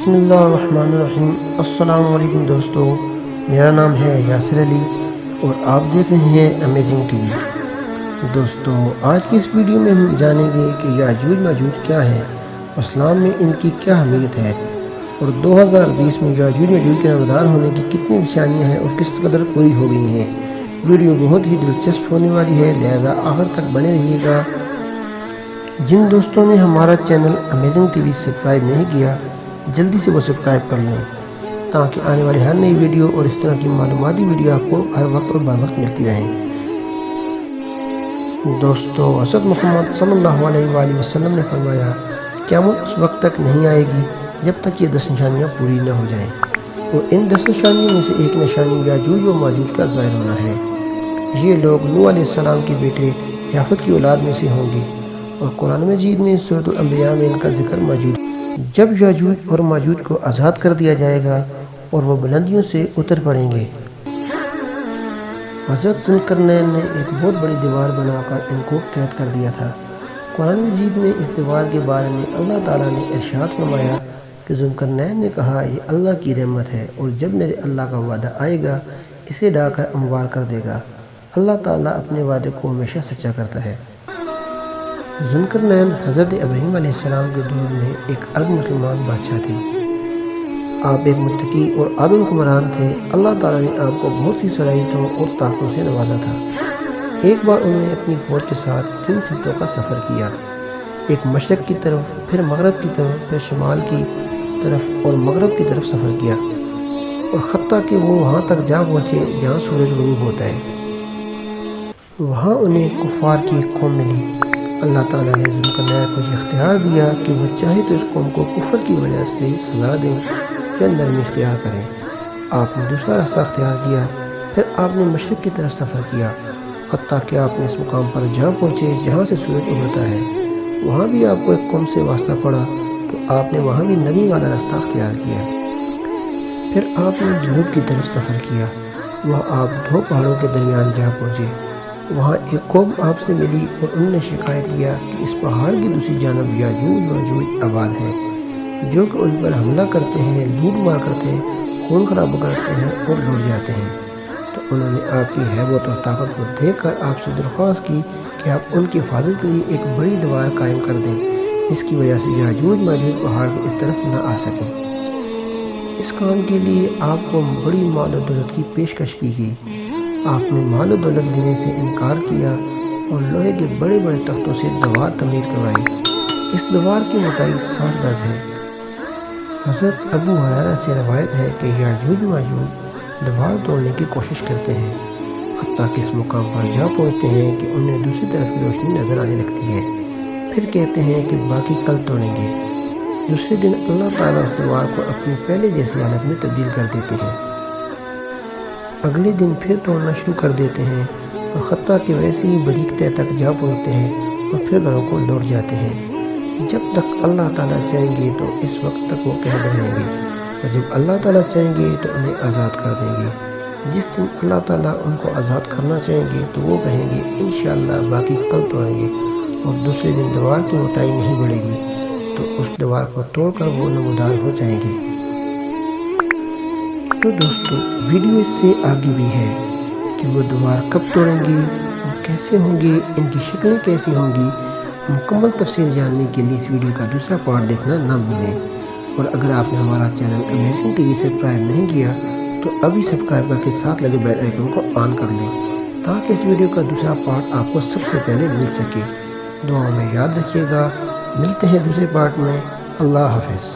بسم اللہ الرحمن الرحیم۔ السلام علیکم دوستو، میرا نام ہے یاسر علی اور آپ دیکھ رہے ہیں امیزنگ ٹی وی۔ دوستو، آج کی اس ویڈیو میں ہم جانیں گے کہ یاجوج ماجوج کیا ہے، اسلام میں ان کی کیا اہمیت ہے اور 2020 میں یاجوج ماجوج کے نمودار ہونے کی کتنی نشانیاں ہیں اور کس قدر پوری ہو گئی ہیں۔ ویڈیو بہت ہی دلچسپ ہونے والی ہے، لہذا آخر تک بنے رہیے گا۔ جن دوستوں نے ہمارا channel amazing T V subscribe نہیں کیا، جلدی سے وہ سبسکرائب کر لیں تاکہ آنے والی ہر نئی ویڈیو اور اس طرح کی معلوماتی ویڈیو آپ کو ہر وقت اور بر وقت ملتی رہیں۔ دوستو، حضرت محمد صلی اللہ علیہ وآلہ وسلم نے فرمایا، قیامت اس وقت تک نہیں آئے گی جب تک یہ 10 نشانیاں پوری نہ ہو جائیں، اور ان 10 نشانیوں میں سے ایک نشانی یاجوج و ماجوج کا ظاہر ہونا ہے۔ یہ لوگ نوح علیہ السلام کے بیٹے یافت کی اولاد میں سے ہوں گے، اور قرآن مجید میں سورۃ الانبیاء میں ان کا ذکر موجود ہے۔ جب یاجوج اور ماجوج کو آزاد کر دیا جائے گا اور وہ بلندیوں سے اتر پڑیں گے، حضرت ذوالقرنین نے ایک بہت بڑی دیوار بنا کر ان کو قید کر دیا تھا۔ قرآن مجید میں اس دیوار کے بارے میں اللہ تعالیٰ نے ارشاد فرمایا کہ ذوالقرنین نے کہا، یہ اللہ کی رحمت ہے اور جب میرے اللہ کا وعدہ آئے گا اسے ڈھا کر ہموار کر دے گا۔ اللہ تعالیٰ اپنے وعدے کو ہمیشہ سچا کرتا ہے۔ ذوالقرنین حضرت ابراہیم علیہ السلام کے دور میں ایک عرب مسلمان بادشاہ تھے۔ آپ ایک متقی اور عادل حکمران تھے۔ اللہ تعالیٰ نے آپ کو بہت سی صلاحیتوں اور طاقتوں سے نوازا تھا۔ ایک بار انہوں نے اپنی فوج کے ساتھ 3 سمتوں کا سفر کیا، ایک مشرق کی طرف، پھر مغرب کی طرف، پھر شمال کی طرف اور مغرب کی طرف سفر کیا، اور حتیٰ کہ وہ وہاں تک جا پہنچے جہاں سورج غروب ہوتا ہے۔ وہاں انہیں کفار کی ایک قوم ملی۔ اللہ تعالیٰ نے ذوالقرنین کو یہ اختیار دیا کہ وہ چاہے تو اس قوم کو کفر کی وجہ سے سزا دیں یا نرمی اختیار کریں۔ آپ نے دوسرا راستہ اختیار کیا، پھر آپ نے مشرق کی طرف سفر کیا، حتیٰ کہ آپ نے اس مقام پر جا پہنچے جہاں سے سورج اگلتا ہے۔ وہاں بھی آپ کو ایک قوم سے واسطہ پڑا تو آپ نے وہاں بھی نرمی والا راستہ اختیار کیا۔ پھر آپ نے جنوب کی طرف سفر کیا، وہاں آپ 2 پہاڑوں کے درمیان جا پہنچے۔ وہاں ایک قوم آپ سے ملی اور انہوں نے شکایت کیا کہ اس پہاڑ کی دوسری جانب یاجوج ماجوج آباد ہیں، جو کہ ان پر حملہ کرتے ہیں، لوٹ مار کرتے ہیں، خون خراب کرتے ہیں اور لوٹ جاتے ہیں۔ تو انہوں نے آپ کی ہیبت اور طاقت کو دیکھ کر آپ سے درخواست کی کہ آپ ان کی حفاظت کے لیے ایک بڑی دیوار قائم کر دیں، جس کی وجہ سے یاجوج ماجوج پہاڑ کی اس طرف نہ آ سکیں۔ اس کام کے لیے آپ کو بڑی مال و دولت کی پیشکش کی گئی۔ آپ نے مال و دولت دینے سے انکار کیا اور لوہے کے بڑے بڑے تختوں سے دیوار تعمیر کروائی۔ اس دیوار کی موٹائی 60 گز ہے۔ حضرت ابو ہریرہ سے روایت ہے کہ یاجوج ماجوج دیوار توڑنے کی کوشش کرتے ہیں، حتیٰ کہ اس مقام پر جا پہنچتے ہیں کہ انہیں دوسری طرف کی روشنی نظر آنے لگتی ہے، پھر کہتے ہیں کہ باقی کل توڑیں گے۔ دوسرے دن اللہ تعالیٰ اس دیوار کو اپنی پہلے جیسی حالت میں تبدیل کر دیتے ہیں۔ اگلے دن پھر توڑنا شروع کر دیتے ہیں اور حتیٰ کہ ویسے ہی باریک تہہ تک جا پہنچتے ہیں اور پھر گھروں کو لوٹ جاتے ہیں۔ جب تک اللہ تعالیٰ چاہیں گے تو اس وقت تک وہ قید رہیں گے، اور جب اللہ تعالیٰ چاہیں گے تو انہیں آزاد کر دیں گے۔ جس دن اللہ تعالیٰ ان کو آزاد کرنا چاہیں گے تو وہ کہیں گے انشاءاللہ باقی کل توڑیں گے، اور دوسرے دن دیوار کی موٹائی نہیں بڑھے گی تو اس دیوار کو توڑ کر وہ نمودار ہو جائیں گے۔ تو دوستو، ویڈیو اس سے آگے بھی ہے کہ وہ دیوار کب توڑیں گے، وہ کیسے ہوں گے، ان کی شکلیں کیسی ہوں گی۔ مکمل تفصیل جاننے کے لیے اس ویڈیو کا دوسرا پارٹ دیکھنا نہ بھولیں، اور اگر آپ نے ہمارا channel amazing T V subscribe نہیں کیا تو ابھی سبسکرائب کر کے ساتھ لگے بیل آئیکن کو آن کر لیں تاکہ اس ویڈیو کا دوسرا پارٹ آپ کو سب سے پہلے مل سکے۔ دعاؤں میں یاد رکھیے گا۔ ملتے ہیں دوسرے پارٹ میں۔ اللہ حافظ۔